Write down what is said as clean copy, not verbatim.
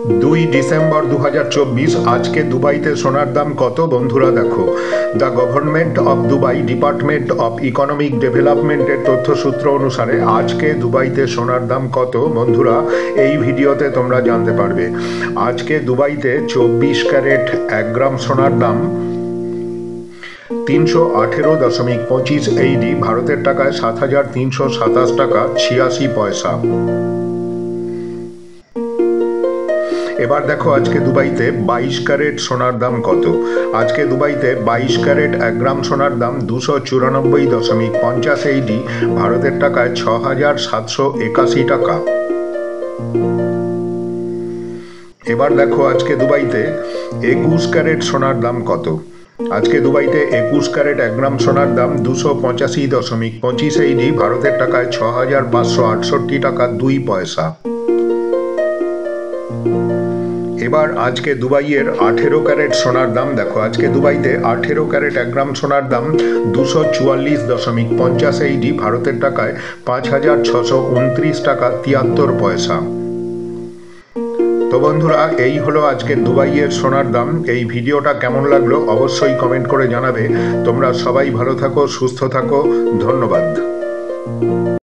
December 2024 আজকে দুবাইতে সোনার দাম কত বন্ধুরা দেখো। The government of Dubai department of economic ডেভেলপমেন্টের তথ্যসূত্র অনুসারে আজকে দুবাইতে সোনার দাম কত বন্ধুরা এই ভিডিওতে তোমরা জানতে পারবে। আজকে দুবাইতে 24 ক্যারেট 1 গ্রাম সোনার দাম 318.25 AED, ভারতের টাকায় 7,327 টাকা 86 পয়সা। এবার দেখো আজকে দুবাইতে 22 ক্যারেট সোনার দাম কত। আজকে দুবাইতে 22 ক্যারেট 1 গ্রাম সোনার দাম 294.50 AED, ভারতের টাকায় 6,781 টাকা। এবার দেখো আজকে দুবাইতে 21 ক্যারেট সোনার দাম কত। আজকে দুবাইতে 21 ক্যারেট 1 গ্রাম সোনার দাম 285.25 AED, ভারতের টাকায় 6,568 টাকা 2 পয়সা। এবার আজকে দুবাইয়ের 18 ক্যারেট সোনার দাম দেখো। আজকে দুবাইতে 18 ক্যারেট 1 গ্রাম সোনার দাম 244.50 AED, ভারতের টাকায় 5,629 টাকা 73 পয়সা। তো বন্ধুরা এই হলো আজকে দুবাইয়ের সোনার দাম। এই ভিডিওটা কেমন লাগলো অবশ্যই কমেন্ট করে জানাবে। তোমরা সবাই ভালো থাকো, সুস্থ থাকো, ধন্যবাদ।